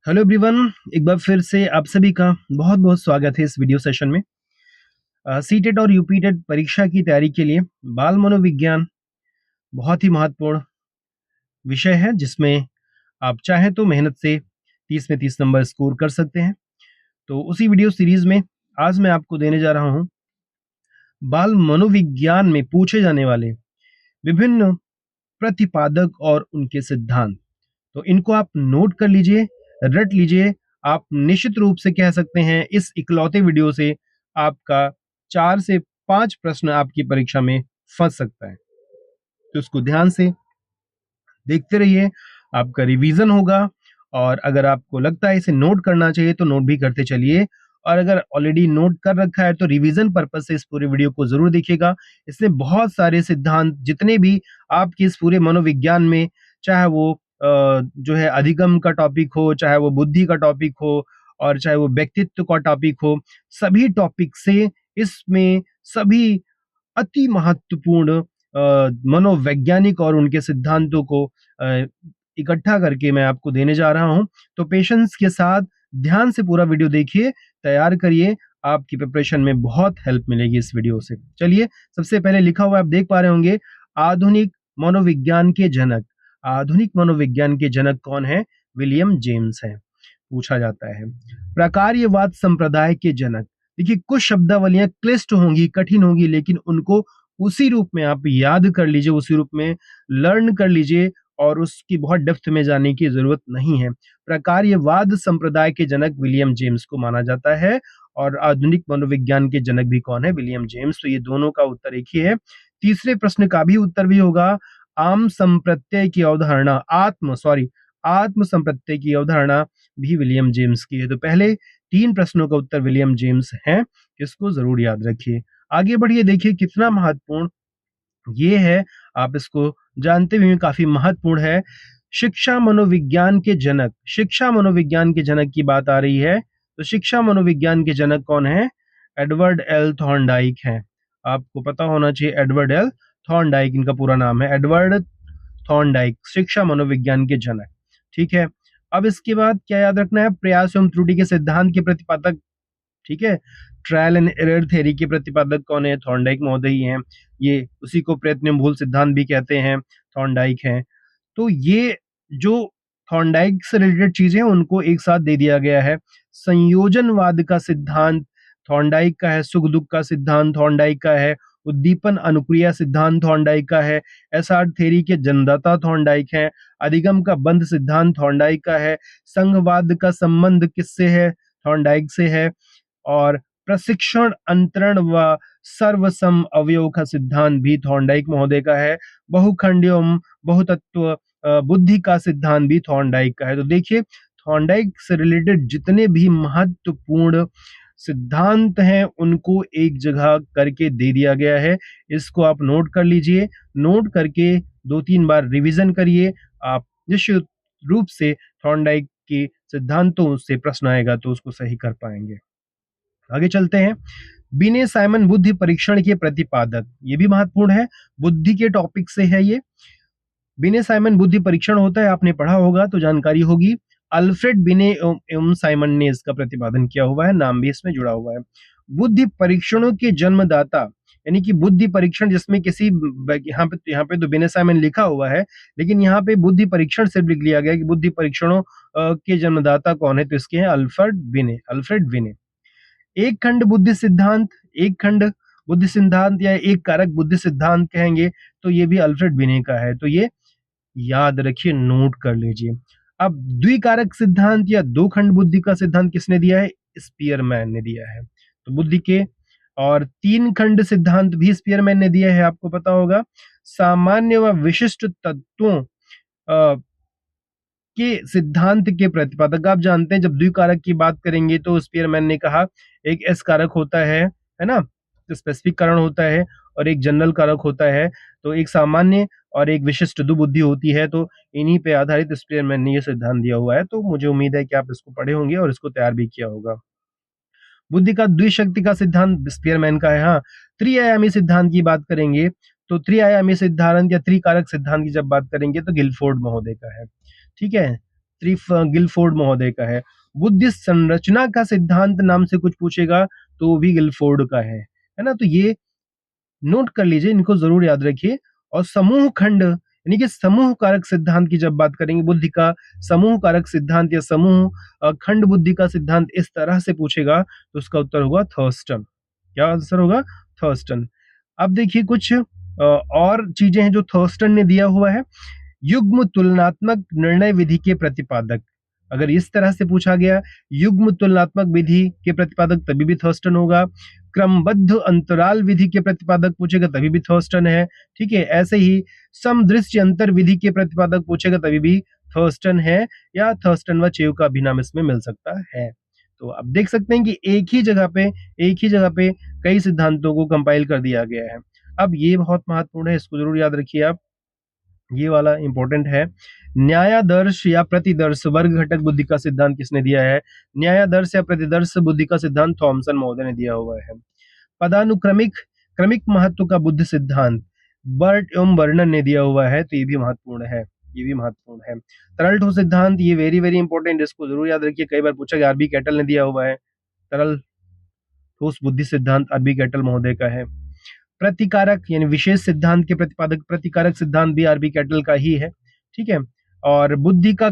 Hello everyone. एक बार फिर से आप सभी का बहुत बहुत स्वागत है इस वीडियो सेशन में। सीटेट और यूपीटेट परीक्षा की तैयारी के लिए बाल मनोविज्ञान बहुत ही महत्वपूर्ण विषय है, जिसमें आप चाहें तो मेहनत से 30 में 30 नंबर स्कोर कर सकते हैं। तो उसी वीडियो सीरीज में आज मैं आपको देने जा रहा हूं बाल मनोविज्ञान में पूछे जाने वाले विभिन्न प्रतिपादक और उनके सिद्धांत। तो इनको आप नोट कर लीजिए, रट लीजिए। आप निश्चित रूप से कह सकते हैं इस इकलौते वीडियो से आपका 4 से 5 प्रश्न आपकी परीक्षा में फंस सकता है। तो इसको ध्यान से देखते रहिए, आपका रिवीजन होगा। और अगर आपको लगता है इसे नोट करना चाहिए तो नोट भी करते चलिए, और अगर ऑलरेडी नोट कर रखा है तो रिवीजन पर्पस से इस पूरे वीडियो को जरूर देखिएगा। इसमें बहुत सारे सिद्धांत जितने भी आपके इस पूरे मनोविज्ञान में, चाहे वो जो है अधिगम का टॉपिक हो, चाहे वो बुद्धि का टॉपिक हो, और चाहे वो व्यक्तित्व का टॉपिक हो, सभी टॉपिक से इसमें सभी अति महत्वपूर्ण मनोवैज्ञानिक और उनके सिद्धांतों को इकट्ठा करके मैं आपको देने जा रहा हूं। तो पेशेंस के साथ ध्यान से पूरा वीडियो देखिए, तैयार करिए। आपकी प्रिपरेशन में बहुत हेल्प मिलेगी इस वीडियो से। चलिए, सबसे पहले लिखा हुआ आप देख पा रहे होंगे, आधुनिक मनोविज्ञान के जनक। आधुनिक मनोविज्ञान के जनक कौन है? विलियम जेम्स है। पूछा जाता है प्रकार्यवाद संप्रदाय के जनक। देखिए, कुछ शब्दावलियां क्लिष्ट होंगी, कठिन होंगी, लेकिन उनको उसी रूप में आप याद कर लीजिए, उसी रूप में लर्न कर लीजिए, और उसकी बहुत डेप्थ में जाने की जरूरत नहीं है। प्रकार्यवाद संप्रदाय के जनक विलियम जेम्स को माना जाता है। और आधुनिक मनोविज्ञान के जनक भी कौन है? William James. तो ये दोनों का उत्तर एक ही है। तीसरे प्रश्न का भी उत्तर भी होगा। आम संप्रत्यय की अवधारणा, आत्म संप्रत्यय की अवधारणा भी विलियम जेम्स की है। तो पहले 3 प्रश्नों का उत्तर विलियम जेम्स है। इसको जरूर याद रखिए। आगे बढ़िए, देखिए कितना महत्वपूर्ण ये है। आप इसको जानते भी हैं, काफी महत्वपूर्ण है। शिक्षा मनोविज्ञान के जनक, शिक्षा मनोविज्ञान के जनक की बात आ रही है। तो शिक्षा मनोविज्ञान के जनक कौन है? एडवर्ड एल थॉर्नडाइक है। आपको पता होना चाहिए, एडवर्ड एल थॉर्नडाइक इनका पूरा नाम है। एडवर्ड थॉर्नडाइक, शिक्षा मनोविज्ञान के जनक। ठीक है। अब इसके बाद क्या याद रखना है? प्रयास एवं त्रुटि के सिद्धांत के प्रतिपादक। ठीक है। ट्रायल एंड एरर थ्योरी के प्रतिपादक कौन है? थॉर्नडाइक महोदय ही हैं। ये उसी को प्रयत्न एवं भूल सिद्धांत भी कहते हैं, थॉर्नडाइक हैं। तो ये जो थॉर्नडाइक से रिलेटेड चीजें हैं उनको एक साथ दे दिया गया है। संयोजनवाद का सिद्धांत थॉर्नडाइक का है। सुख दुख का सिद्धांत थॉर्नडाइक का है। उद्दीपन अनुक्रिया सिद्धांत थॉर्नडाइक का है। एसआर थ्योरी के जन्मदाता थॉर्नडाइक हैं। अधिगम का बंध सिद्धांत थॉर्नडाइक का है। संघवाद का संबंध किससे है? थॉर्नडाइक से है। और प्रशिक्षण अंतरण व सर्वसम अवयव का सिद्धांत भी थॉर्नडाइक महोदय का है। बहुखंड एवं बहुतत्व बुद्धि का सिद्धांत भी थॉर्नडाइक का है। तो देखिए, थॉर्नडाइक से रिलेटेड जितने भी महत्वपूर्ण सिद्धांत हैं उनको एक जगह करके दे दिया गया है। इसको आप नोट कर लीजिए। नोट करके 2-3 बार रिवीजन करिए। आप निश्चित रूप से थॉर्नडाइक के सिद्धांतों से प्रश्न आएगा तो उसको सही कर पाएंगे। आगे चलते हैं। बिने साइमन बुद्धि परीक्षण के प्रतिपादक, ये भी महत्वपूर्ण है, बुद्धि के टॉपिक से है ये। बिने साइमन बुद्धि परीक्षण होता है, आपने पढ़ा होगा तो जानकारी होगी। अल्फ्रेड बिने एवं साइमन ने इसका प्रतिपादन किया हुआ है, नाम भी इसमें जुड़ा हुआ है। बुद्धि परीक्षणों के जन्मदाता, यानी कि बुद्धि परीक्षण जिसमें किसी, यहाँ पे तो बिने साइमन लिखा हुआ है, लेकिन यहाँ पे बुद्धि परीक्षण से लिख लिया गया कि बुद्धि परीक्षणों के जन्मदाता कौन है? तो इसके हैं अल्फ्रेड बिने। एक खंड बुद्धि सिद्धांत, एक खंड बुद्धि सिद्धांत या एक कारक बुद्धि सिद्धांत कहेंगे, तो ये भी अल्फ्रेड बिने का है। तो ये याद रखिए, नोट कर लीजिए। अब द्विकारक सिद्धांत या दो खंड बुद्धि का सिद्धांत किसने दिया है? स्पीयरमैन ने दिया है। तो बुद्धि के, और तीन खंड सिद्धांत भी स्पीयरमैन ने दिया है, आपको पता होगा। सामान्य व विशिष्ट तत्वों के सिद्धांत के प्रतिपादक, आप जानते हैं जब द्विकारक की बात करेंगे तो स्पीयरमैन ने कहा एक एस कारक होता है ना, तो स्पेसिफिक कारण होता है, और एक जनरल कारक होता है। तो एक सामान्य और एक विशिष्ट दो बुद्धि होती है। तो इन्हीं पे आधारित स्पीयरमैन ने ये सिद्धांत दिया हुआ है। तो मुझे उम्मीद है कि आप इसको पढ़े होंगे और इसको तैयार भी किया होगा। बुद्धि का द्विशक्ति का सिद्धांत स्पीयरमैन का है। हाँ, त्रिआयामी सिद्धांत की बात करेंगे तो त्रिआयामी सिद्धांत या त्रिकारक सिद्धांत की जब बात करेंगे तो गिलफोर्ड महोदय का है। ठीक है। स्ट्रीफ गिलफोर्ड महोदय का है। बुद्धि संरचना का सिद्धांत नाम से कुछ पूछेगा तो वो भी गिलफोर्ड का है ना। तो ये नोट कर लीजिए, इनको जरूर याद रखिए। और समूह खंड यानी कि समूह कारक सिद्धांत की जब बात करेंगे, बुद्धि का समूह कारक सिद्धांत या समूह खंड बुद्धि का सिद्धांत इस तरह से पूछेगा तो उसका उत्तर होगा थर्स्टन। क्या आंसर होगा? थर्स्टन। अब देखिए कुछ और चीजें हैं जो थर्स्टन ने दिया हुआ है। युग्म तुलनात्मक निर्णय विधि के प्रतिपादक, अगर इस तरह से पूछा गया युग्म तुलनात्मक विधि के प्रतिपादक तभी भी थर्स्टन होगा। क्रमबद्ध अंतराल विधि के प्रतिपादक पूछेगा तभी भी थर्स्टन है। ठीक है, ऐसे ही समदृश्य अंतर विधि के प्रतिपादक पूछेगा तभी भी थर्स्टन है, या थर्स्टन व चेव का अभिनाम इसमें मिल सकता है। तो आप देख सकते हैं कि एक ही जगह पे कई सिद्धांतों को कंपाइल कर दिया गया है। अब ये बहुत महत्वपूर्ण है, इसको जरूर याद रखिए आप, ये वाला इंपॉर्टेंट है। न्यायादर्श या प्रतिदर्श वर्ग घटक बुद्धि का सिद्धांत किसने दिया है? न्यायादर्श या प्रतिदर्श बुद्धि का सिद्धांत थॉमसन महोदय ने दिया हुआ है। पदानुक्रमिक क्रमिक महत्व का बुद्धि सिद्धांत बर्ट एवं बर्नन ने दिया हुआ है, तो ये भी महत्वपूर्ण है, ये भी महत्वपूर्ण है। तरल ठोस सिद्धांत, ये वेरी वेरी इंपॉर्टेंट, इसको जरूर याद रखिए, कई बार पूछा गया, आरबी कैटल ने दिया हुआ है। तरल ठोस बुद्धि सिद्धांत आरबी कैटल महोदय का है। प्रतिकारक यानी विशेष सिद्धांत के प्रतिपादक प्रतिकारक सिद्धांत भी आरबी कैटल का ही है। ठीक है, और बुद्धि का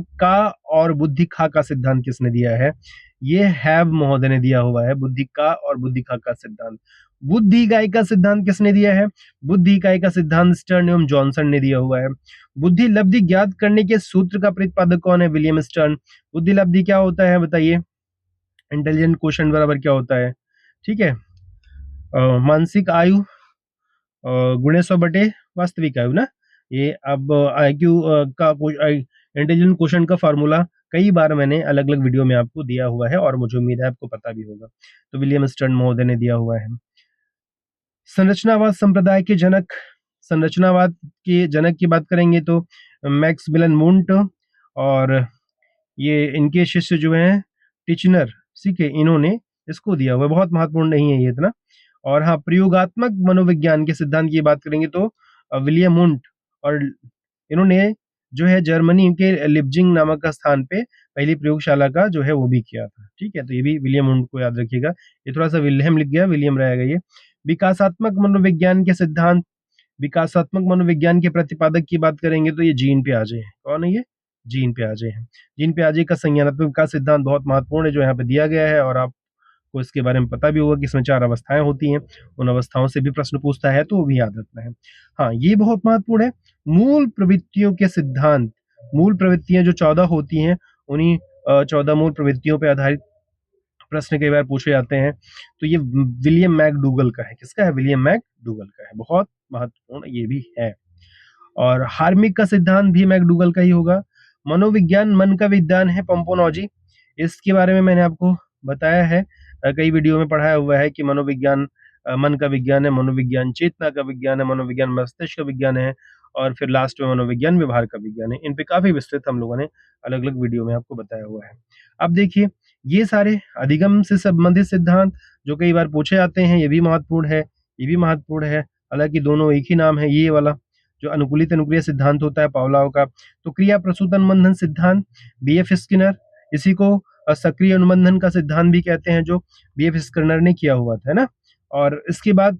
और बुद्धि खा का सिद्धांत किसने दिया है? ये हैव महोदय ने दिया हुआ है, बुद्धि का और बुद्धि खा का सिद्धांत। बुद्धि इकाई का सिद्धांत किसने दिया है? बुद्धि इकाई का सिद्धांत स्टर्न एवं जॉनसन ने दिया हुआ है। बुद्धि लब्धि ज्ञात करने के सूत्र का प्रतिपादक कौन है? William stern. बुद्धि लब्धि क्या होता है बताइए? इंटेलिजेंट क्वोशंट बराबर क्या होता है? ठीक है, मानसिक आयु गुणे 100 बटे वास्तविक आयु ना। ये अब आईक्यू का इंटेलिजेंट क्वोशंट का फार्मूला कई बार मैंने अलग अलग वीडियो में आपको दिया हुआ है और मुझे उम्मीद है आपको पता भी होगा। तो विलियम स्टर्न महोदय ने दिया हुआ है। संरचनावाद संप्रदाय के जनक, संरचनावाद के जनक की बात करेंगे तो मैक्स मिलन मुंट, और ये इनके शिष्य जो हैं टिचनर, ठीक है, इन्होंने इसको दिया हुआ है, बहुत महत्वपूर्ण नहीं है ये इतना। और हाँ, प्रयोगात्मक मनोविज्ञान के सिद्धांत की बात करेंगे तो विलियम मुंट, और इन्होंने जो है जर्मनी के लिप्जिंग नामक स्थान पे पहली प्रयोगशाला का जो है वो भी किया था। ठीक है, तो ये भी विलियम मुंट को याद रखिएगा, ये थोड़ा सा विलियम लिख गया, विलियम रहेगा ये। विकासात्मक मनोविज्ञान के सिद्धांत, विकासात्मक मनोविज्ञान के प्रतिपादक की बात करेंगे तो ये जीन पियाजे हैं। कौन है ये? जीन पियाजे हैं। जीन पियाजे का संज्ञानात्मक विकास सिद्धांत बहुत महत्वपूर्ण है जो यहाँ पे दिया गया है, और आपको इसके बारे में पता भी होगा कि इसमें 4 अवस्थाएं होती हैं, उन अवस्थाओं से भी प्रश्न पूछता है तो वो भी याद रखना है। हाँ, ये बहुत महत्वपूर्ण है। मूल प्रवृत्तियों के सिद्धांत, मूल प्रवृत्तियां जो 14 होती हैं, उन्हीं 14 मूल प्रवृत्तियों पर आधारित प्रश्न कई बार पूछे जाते हैं। तो ये विलियम मैकडूगल का है। किसका है? विलियम मैकडूगल का है, बहुत महत्वपूर्ण ये भी है। और हार्मिक का सिद्धांत भी मैकडूगल का ही होगा। मनोविज्ञान मन का विज्ञान है, पंपोलॉजी, इसके बारे में मैंने आपको बताया है, कई वीडियो में पढ़ाया हुआ है कि मनोविज्ञान मन का विज्ञान है, मनोविज्ञान चेतना का विज्ञान है, मनोविज्ञान मस्तिष्क का विज्ञान है, और फिर लास्ट में मनोविज्ञान व्यवहार का विज्ञान है। इन पे काफी विस्तृत हम लोगों ने अलग अलग वीडियो में आपको बताया हुआ है। अब देखिए, ये सारे अधिगम से संबंधित सिद्धांत जो कई बार पूछे जाते हैं, ये भी महत्वपूर्ण है, ये भी महत्वपूर्ण है। हालांकि दोनों एक ही नाम है, ये वाला जो अनुकूलित अनुक्रिया सिद्धांत होता है पावलोव का, तो क्रिया प्रसूत अनुबंधन सिद्धांत बीएफ स्किनर, इसी को सक्रिय अनुबंधन का सिद्धांत भी कहते हैं जो बीएफ स्किनर ने किया हुआ था, है ना। और इसके बाद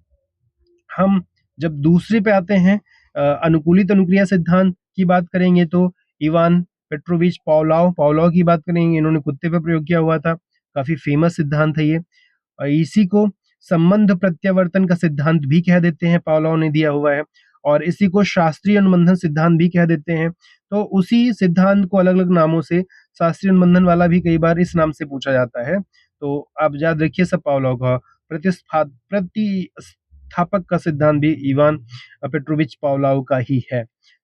हम जब दूसरे पे आते हैं, अनुकूलित अनुक्रिया सिद्धांत की बात करेंगे तो इवान पेट्रोविच पावलोव की बात करेंगे, इन्होंने कुत्ते पे प्रयोग किया हुआ था, काफी फेमस सिद्धांत है ये। और इसी को संबंध प्रत्यावर्तन का सिद्धांत भी कह देते हैं, पावलोव ने दिया हुआ है, और इसी को शास्त्रीय अनुबंधन सिद्धांत भी कह देते हैं। तो उसी सिद्धांत को अलग अलग नामों से, शास्त्रीय अनुबंधन वाला भी कई बार इस नाम से पूछा जाता है। तो आप याद रखिए सब पावलोव का। प्रतिस्थापक का सिद्धांत भी इवान पेट्रोविच पावलोव का ही है।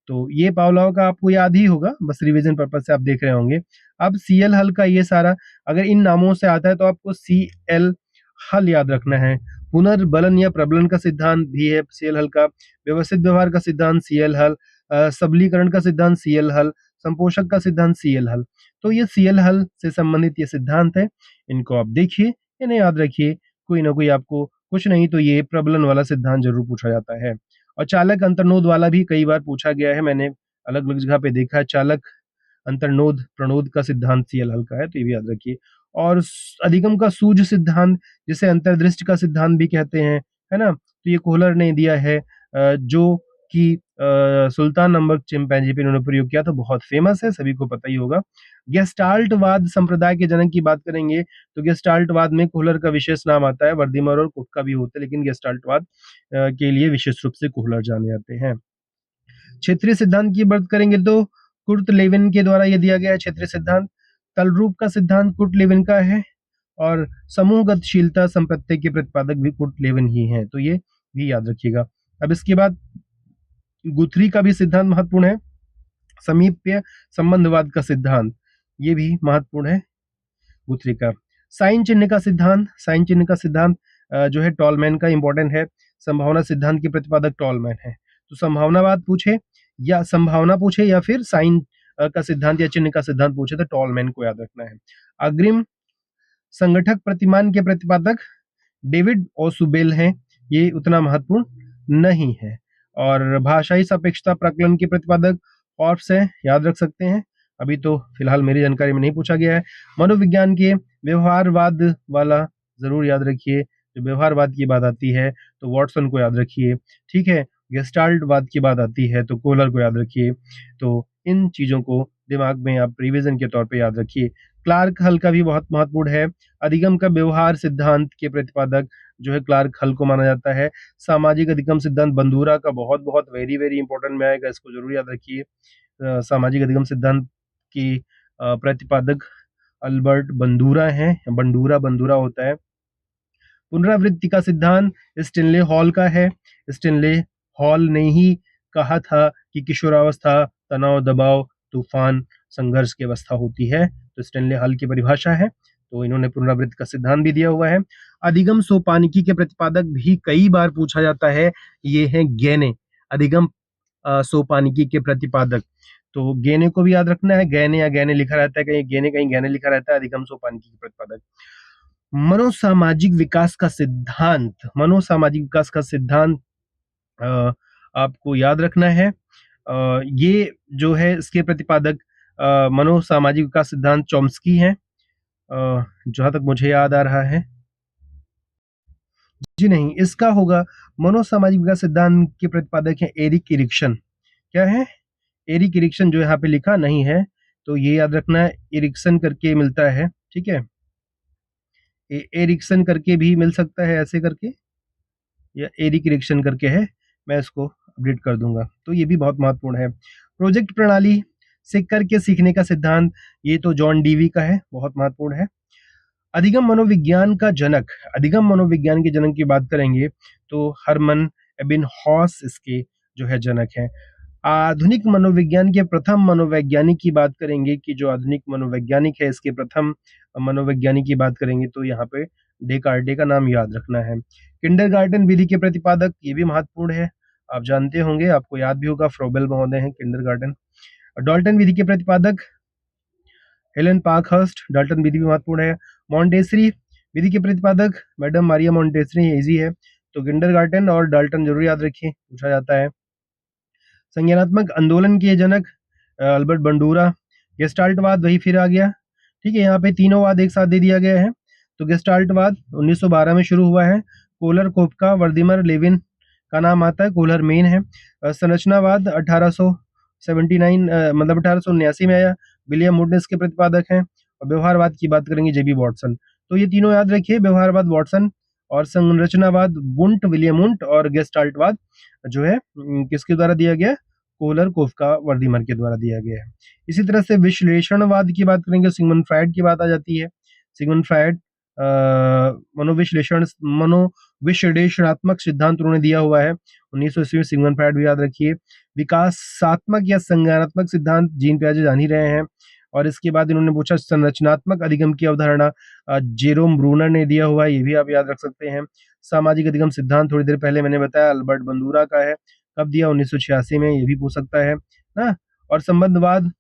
तो ये पावलोव का आपको याद ही होगा, बस रिवीजन पर्पज से आप देख रहे होंगे। अब सीएल हल का ये सारा अगर इन नामों से आता है तो आपको सीएल हल याद रखना है। पुनर्बलन या प्रबलन का सिद्धांत भी है सीएल हल का, व्यवस्थित व्यवहार का सिद्धांत सीएल हल, सबलीकरण का सिद्धांत सीएल हल, संपोषक का सिद्धांत सीएल हल। तो ये सीएल हल से संबंधित ये सिद्धांत है, इनको आप देखिए, इन्हें याद रखिए, कोई ना कोई आपको कुछ नहीं तो ये प्रबलन वाला सिद्धांत जरूर पूछा जाता है। और चालक अंतर्नोद वाला भी कई बार पूछा गया है, मैंने अलग अलग जगह पे देखा है। चालक अंतर्नोद प्रणोद का सिद्धांत CL हल्का है, तो ये भी याद रखिए। और अधिगम का सूझ सिद्धांत, जिसे अंतर्दृष्टि का सिद्धांत भी कहते हैं, है ना, तो ये कोहलर ने दिया है, जो कि सुल्तान नंबर चिंपैंजी पे इन्होंने प्रयोग किया, तो बहुत फेमस है, सभी को पता ही होगा। गेस्टाल्टवाद संप्रदाय के जनक की बात करेंगे तो गेस्टाल्टवाद में कोहलर का विशेष नाम आता है, वर्दीमर और कुक का भी होता है, लेकिन गेस्टाल्टवाद के लिए विशेष रूप से कोहलर जाने जाते हैं। क्षेत्रीय सिद्धांत की बात करेंगे तो कुर्ट लेविन के द्वारा यह दिया गया है क्षेत्रीय सिद्धांत। तलरूप का सिद्धांत कुर्ट लेविन का है, और समूह गतिशीलता संप्रत्यय के प्रतिपादक भी कुर्ट लेविन ही हैं, तो ये भी याद रखिएगा। अब इसके बाद गुथरी का भी सिद्धांत महत्वपूर्ण है, समीप्य संबंधवाद का सिद्धांत, ये भी महत्वपूर्ण है गुथरी का। साइन चिन्ह का सिद्धांत, साइन चिन्ह का सिद्धांत जो है टॉलमैन का इंपॉर्टेंट है, संभावना सिद्धांत के प्रतिपादक टॉलमैन है। तो संभावनावाद पूछे या संभावना पूछे या फिर साइन का सिद्धांत या चिन्ह का सिद्धांत पूछे तो टॉलमैन को याद रखना है। अग्रिम संगठक प्रतिमान के प्रतिपादक डेविड ओसुबेल हैं, ये उतना महत्वपूर्ण नहीं है। और भाषाई सापेक्षता प्रकलन के प्रतिपादक ऑर्फ्स है, याद रख सकते हैं, अभी तो फिलहाल मेरी जानकारी में नहीं पूछा गया है। मनोविज्ञान के व्यवहारवाद वाला जरूर याद रखिए, जो व्यवहारवाद की बात आती है तो वॉटसन को याद रखिए, ठीक है। गेस्टाल्टवाद की बात आती है तो कोहलर को याद रखिए। तो इन चीजों को दिमाग में आप रिवीजन के तौर पे याद रखिए। क्लार्क हल का भी बहुत महत्वपूर्ण है, अधिगम का व्यवहार सिद्धांत के प्रतिपादक जो है क्लार्क हल को माना जाता है। सामाजिक अधिगम सिद्धांत बंदूरा का बहुत बहुत वेरी वेरी इंपॉर्टेंट में आएगा, इसको जरूर याद रखिए। सामाजिक अधिगम सिद्धांत की प्रतिपादक अल्बर्ट बंदूरा हैं, बंदूरा होता है। पुनरावृत्ति का सिद्धांत स्टेनले हॉल का है, स्टेनले हॉल ने ही कहा था कि किशोरावस्था तनाव दबाव तूफान संघर्ष की अवस्था होती है, तो स्टेनले हॉल की परिभाषा है, तो इन्होंने पुनरावृत्ति का सिद्धांत भी दिया हुआ है। अधिगम सोपानिकी के प्रतिपादक भी कई बार पूछा जाता है, ये हैं गैने, अधिगम सोपानिकी के प्रतिपादक, तो गेने को भी याद रखना है, गैने या गैने लिखा रहता है, कहीं गेने कहीं गैने लिखा रहता है, अधिगम सोपानिकी के प्रतिपादक। मनोसामाजिक विकास का सिद्धांत, मनोसामाजिक विकास का सिद्धांत आपको याद रखना है, ये जो है इसके प्रतिपादक मनोसामाजिक विकास सिद्धांत चॉम्स्की हैं, जहां तक मुझे याद आ रहा है। जी नहीं, इसका होगा मनोसामाजिक विकास सिद्धांत के प्रतिपादक हैं एरिक इरिक्सन। क्या है? एरिक इरिक्सन, जो यहाँ पे लिखा नहीं है तो ये याद रखना है, इरिक्सन करके मिलता है, ठीक है, एरिक्सन करके भी मिल सकता है ऐसे करके, या एरिक इरिक्सन करके है, मैं इसको अपडेट कर दूंगा, तो ये भी बहुत महत्वपूर्ण है। प्रोजेक्ट प्रणाली से करके सीखने का सिद्धांत, ये तो जॉन डीवी का है, बहुत महत्वपूर्ण है। अधिगम मनोविज्ञान का जनक, अधिगम मनोविज्ञान के जनक की बात करेंगे तो हरमन एबिनहॉस इसके जो है जनक हैं। आधुनिक मनोविज्ञान के प्रथम मनोवैज्ञानिक की बात करेंगे कि जो आधुनिक मनोवैज्ञानिक है, इसके प्रथम मनोवैज्ञानिक की बात करेंगे तो यहाँ पे डेकार्टे का नाम याद रखना है। किंडरगार्टन विधि के प्रतिपादक, ये भी महत्वपूर्ण है, आप जानते होंगे, आपको याद भी होगा, फ्रोबेल महोदय हैं किंडरगार्टन। डाल्टन विधि के प्रतिपादक हेलेन पार्कहर्स्ट, डाल्टन विधि भी महत्वपूर्ण है। मॉन्टेसरी विधि के प्रतिपादक मैडम मारिया मॉन्टेसरी, इजी है, तो किंडरगार्टन और डाल्टन जरूर याद रखिए, पूछा जाता है। संज्ञानात्मक आंदोलन के जनक अल्बर्ट बंडूरा। गेस्टाल्टवाद वही फिर आ गया, ठीक है, यहाँ पे तीनों वाद एक साथ दे दिया गया है। तो गेस्टाल्टवाद 1912 में शुरू हुआ है, कोलर कोपका वर्दिमर लेविन का नाम आता है, कोलर मेन है। संरचनावाद 1879 मतलब 1879 में आया, विलियम वुड इसके प्रतिपादक हैं। और व्यवहारवाद की बात करेंगे जेबी वॉटसन, तो ये तीनों याद रखिए, व्यवहारवाद वॉटसन, और संरचनावाद वुंट विलियम वुंट, और गेस्टाल्टवाद जो है किसके द्वारा दिया गया, कोलर कोफका वर्दीमर के द्वारा दिया गया है। इसी तरह से विश्लेषणवाद की बात करेंगे, सिगमंड फ्रायड की बात आ जाती है। सिगमंड फ्रायड मनोविश्लेषणात्मक सिद्धांत उन्होंने दिया हुआ है 1980 में, सिगमंड फ्रायड भी याद रखिए। विकासात्मक या संज्ञानात्मक सिद्धांत जीन पियाजे जान ही रहे हैं। और इसके बाद इन्होंने पूछा संरचनात्मक अधिगम की अवधारणा जेरोम ब्रूनर ने दिया हुआ है, ये भी आप याद रख सकते हैं। सामाजिक अधिगम सिद्धांत थोड़ी देर पहले मैंने बताया अल्बर्ट बंदूरा का है, कब दिया, 1986 में, ये भी पूछ सकता है ना। और संबंधवाद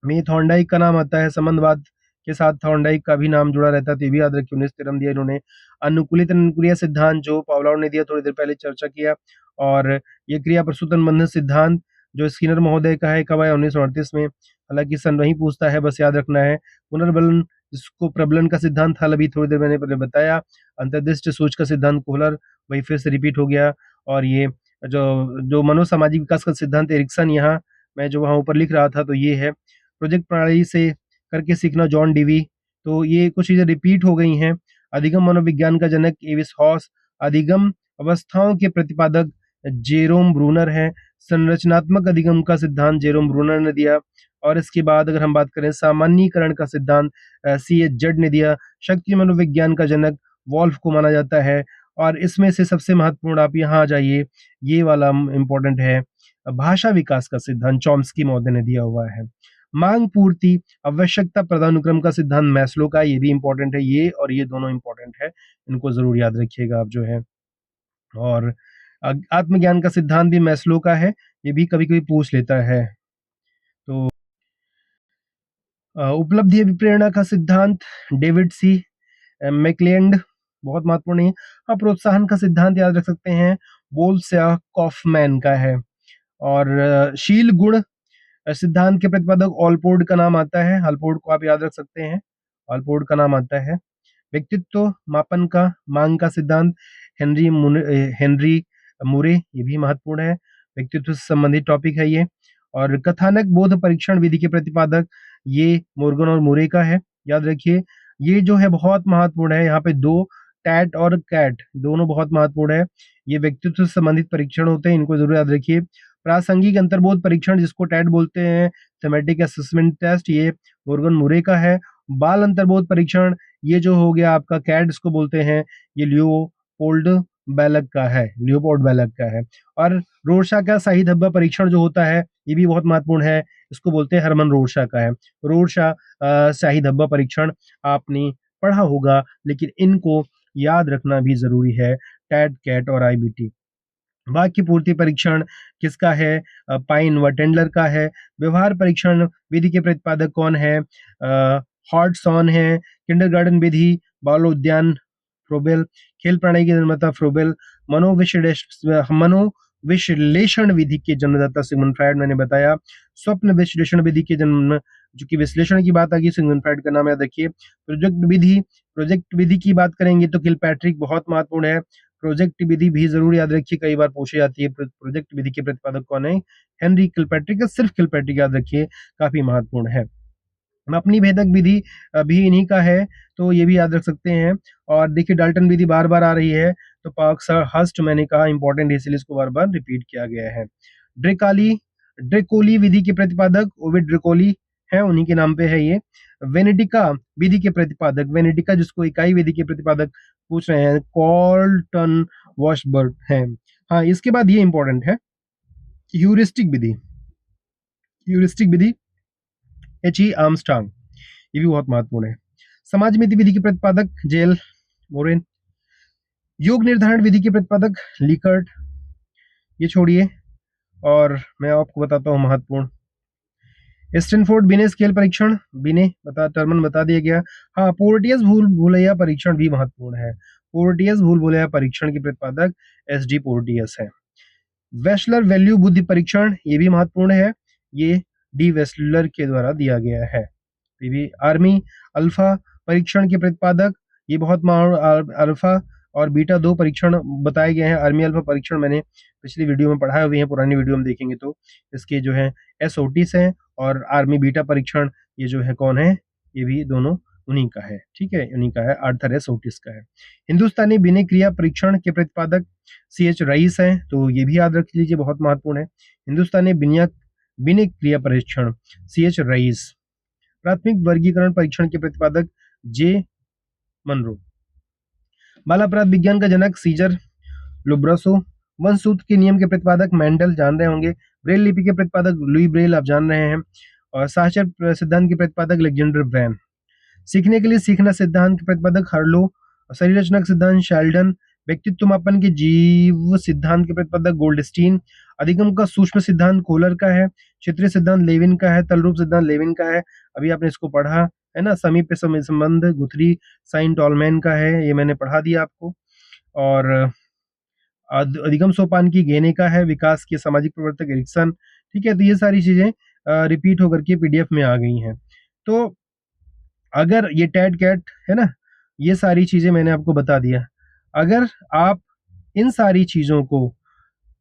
में थॉर्नडाइक का नाम आता है, संबंधवाद के साथ थॉर्नडाइक का भी नाम जुड़ा रहता है, तो ये भी याद रखिए, 1913 दिया इन्होंने। अनुकूलित अनुक्रिया सिद्धांत जो पावलोव ने दिया, थोड़ी देर पहले चर्चा किया। और ये क्रिया प्रसूतन बंधन सिद्धांत जो स्किनर महोदय का है, कब आया, 1938 में। हालांकि सन वही पूछता है, बस याद रखना है। पुनर्बलन, जिसको प्रबलन का सिद्धांत था, अभी थोड़ी देर मैंने पहले बताया। अंतर्दृष्टि सोच का सिद्धांत कोहलर, वही फिर से रिपीट हो गया। और ये जो जो मनोसामाजिक विकास का सिद्धांत एरिक्सन, यहाँ मैं जो वहाँ ऊपर लिख रहा था तो ये है। प्रोजेक्ट प्रणाली से करके सीखना, जॉन डीवी। तो ये कुछ चीजें रिपीट हो गई हैं। अधिगम मनोविज्ञान का जनक एविस हॉस, अधिगम अवस्थाओं के प्रतिपादक जेरोम ब्रूनर है। संरचनात्मक अधिगम का सिद्धांत जेरोम ब्रूनर ने दिया। और इसके बाद अगर हम बात करें सामान्यीकरण का सिद्धांत, सी एच जड ने दिया। शक्ति मनोविज्ञान का जनक वॉल्फ को माना जाता है। और इसमें से सबसे महत्वपूर्ण, आप यहाँ आ जाइए, ये वाला इम्पोर्टेंट है, भाषा विकास का सिद्धांत चॉम्स्की महोदय ने दिया हुआ है। मांग पूर्ति आवश्यकता प्रदानुक्रम का सिद्धांत मैस्लो का, ये भी इंपॉर्टेंट है। ये और ये दोनों इंपॉर्टेंट है, इनको जरूर याद रखिएगा आप जो है। और आत्मज्ञान का सिद्धांत भी मैस्लो का है, ये भी कभी कभी पूछ लेता है। तो उपलब्धि अभिप्रेरणा का सिद्धांत डेविड सी मैकलेंड, बहुत महत्वपूर्ण है। हाँ, प्रोत्साहन का सिद्धांत याद रख सकते हैं, बोल्स्या कॉफमैन का है। और शील गुण सिद्धांत के प्रतिपादक ऑलपोर्ट का नाम आता है। ऑलपोर्ट को आप याद रख सकते हैं, ऑलपोर्ट का नाम आता है। व्यक्तित्व मापन का मांग का सिद्धांत हेनरी मुरे, ये भी महत्वपूर्ण है, व्यक्तित्व से संबंधित टॉपिक है ये। और कथानक बोध परीक्षण विधि के प्रतिपादक ये मोर्गन और मुरे का है, याद रखिए। ये जो है बहुत महत्वपूर्ण है, यहाँ पे दो, टैट और कैट दोनों बहुत महत्वपूर्ण है। ये व्यक्तित्व से संबंधित परीक्षण होते हैं, इनको जरूर याद रखिए। प्रासंगिक अंतर्बोध परीक्षण, जिसको टैट बोलते हैं, थेमेटिक असेसमेंट टेस्ट, ये मोर्गन मुरे का है। बाल अंतर्बोध परीक्षण, ये जो हो गया आपका कैट, इसको बोलते हैं, ये लियोपोल्ड बैलक का है, लियोपोल्ड बैलक का है। और रोरशा का शाही धब्बा परीक्षण जो होता है, ये भी बहुत महत्वपूर्ण है, इसको बोलते हैं हरमन रोरशा का है। रोरशा शाही धब्बा परीक्षण आपने पढ़ा होगा, लेकिन इनको याद रखना भी जरूरी है, टैट, कैट और आईबीटी। वाक्य पूर्ति परीक्षण किसका है, पाइन व टेंडलर का है। व्यवहार परीक्षण विधि के प्रतिपादक कौन है, हॉटसॉन है। किंडरगार्टन विधि बाल उद्यान फ्रोबेल। खेल प्रणाली के निर्माता फ्रोबेल। मनोविश्लेषण विधि के जन्मदाता सिगमंड फ्रायड, मैंने बताया। स्वप्न विश्लेषण विधि के जन्म, जो कि विश्लेषण की बात आ गई, सिगमंड फ्रायड का नाम याद रखिए। प्रोजेक्ट विधि की बात करेंगे तो किलपैट्रिक बहुत महत्वपूर्ण है। प्रोजेक्ट विधि भी जरूर याद रखिए, कई बार पूछी जाती है। प्रोजेक्ट विधि के प्रतिपादक कौन है, हेनरी किलपैट्रिक, या सिर्फ किलपैट्रिक याद रखिए, काफी महत्वपूर्ण है। अपनी भेदक विधि भी इन्हीं का है, तो ये भी याद रख सकते हैं। और देखिए डाल्टन विधि बार बार आ रही है, तो पार्क्स हस्ट मैंने कहा इंपॉर्टेंट है, इसलिए इसको बार बार रिपीट किया गया है। ड्रेकोली विधि के प्रतिपादक ओविड ड्रेकोली है, उन्हीं के नाम पे है ये। वेनेडिका विधि के प्रतिपादक, वेनेडिका जिसको इकाई विधि के प्रतिपादक पूछ रहे हैं, कॉल्टन वॉशबर्ग है। हाँ, इसके बाद ये इंपॉर्टेंट है, ह्यूरिस्टिक विधि। ह्यूरिस्टिक विधि H.E. आर्मस्ट्रांग, ये भी बहुत महत्वपूर्ण है। समाज मीति विधि के प्रतिपादक जेल मोरेन। योग निर्धारण विधि के प्रतिपादक लीकर्ट, ये छोड़िए और मैं आपको बताता हूँ महत्वपूर्ण। स्टैनफोर्ड बिने स्केल परीक्षण, बिने टर्मन बता दिया गया। हाँ, पोर्टियस भूल भुलैया परीक्षण भी महत्वपूर्ण है। पोर्टियस भूल भुलैया परीक्षण के प्रतिपादक S.D. पोर्टियस है। वेस्लर वैल्यू बुद्धि परीक्षण, ये भी महत्वपूर्ण है, ये डी वेस्लर के द्वारा दिया गया है। आर्मी अल्फा परीक्षण के प्रतिपादक, ये बहुत अल्फा और बीटा 2 परीक्षण बताए गए हैं। आर्मी अल्फा परीक्षण मैंने पिछली वीडियो में पढ़ाए हुए हैं, पुरानी वीडियो में देखेंगे तो इसके जो है SOTs हैं। और आर्मी बीटा परीक्षण, ये जो है कौन है, ये भी दोनों उन्हीं का है, ठीक है, उन्हीं का है, आर्थर SOTs का है। हिंदुस्तानी बिने क्रिया परीक्षण के प्रतिपादक CH रईस हैं, तो ये भी याद रख लीजिए, बहुत महत्वपूर्ण है। हिंदुस्तानी बिने क्रिया परीक्षण CH रईस। प्राथमिक वर्गीकरण परीक्षण के प्रतिपादक J मनरो। बाल अपराध विज्ञान का जनक सीजर लुब्रासो। वंशसूत्र के नियम के प्रतिपादक मेंडल, जान रहे होंगे। ब्रेल लिपि के प्रतिपादक लुई ब्रेल, आप जान रहे हैं। और साक्षर सिद्धांत के प्रतिपादक अलेक्जेंडर वैन। सीखने के लिए सीखना सिद्धांत के प्रतिपादक हर्लो। शरीर रचना का सिद्धांत शेल्डन। व्यक्तित्व मापन के जीव सिद्धांत के प्रतिपादक गोल्डस्टीन। अधिगम का सूक्ष्म सिद्धांत कोहलर का है। क्षेत्रीय सिद्धांत लेविन का है। तलरूप सिद्धांत लेविन का है, अभी आपने इसको पढ़ा है ना। समीप संबंध गुथरी साइन टॉलमैन का है, ये मैंने पढ़ा दिया आपको। और अधिगम सोपान की गेने का है। विकास के सामाजिक प्रवर्तक एरिक्सन, ठीक है। तो ये सारी चीजें रिपीट होकर के पीडीएफ में आ गई हैं। तो अगर ये टेट कैट है ना, ये सारी चीज़ें मैंने आपको बता दिया। अगर आप इन सारी चीज़ों को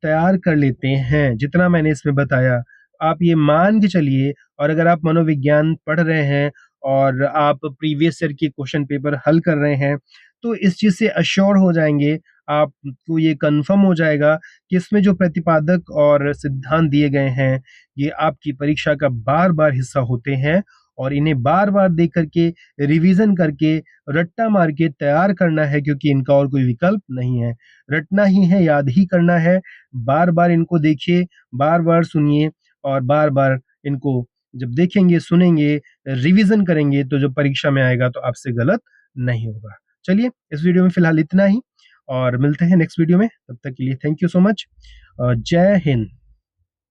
तैयार कर लेते हैं, जितना मैंने इसमें बताया, आप ये मान के चलिए, और अगर आप मनोविज्ञान पढ़ रहे हैं और आप प्रीवियस ईयर के क्वेश्चन पेपर हल कर रहे हैं, तो इस चीज़ से अश्योर हो जाएँगे, आपको ये कन्फर्म हो जाएगा कि इसमें जो प्रतिपादक और सिद्धांत दिए गए हैं, ये आपकी परीक्षा का बार-बार हिस्सा होते हैं, और इन्हें बार-बार देख कर के, रिवीज़न करके, रट्टा मार के तैयार करना है, क्योंकि इनका और कोई विकल्प नहीं है। रटना ही है, याद ही करना है, बार-बार इनको देखिए, बार-बार सुनिए, और बार-बार इनको जब देखेंगे, सुनेंगे, रिवीजन करेंगे, तो जो परीक्षा में आएगा तो आपसे गलत नहीं होगा। चलिए, इस वीडियो में फिलहाल इतना ही, और मिलते हैं नेक्स्ट वीडियो में। तब तक के लिए थैंक यू सो मच। जय हिंद।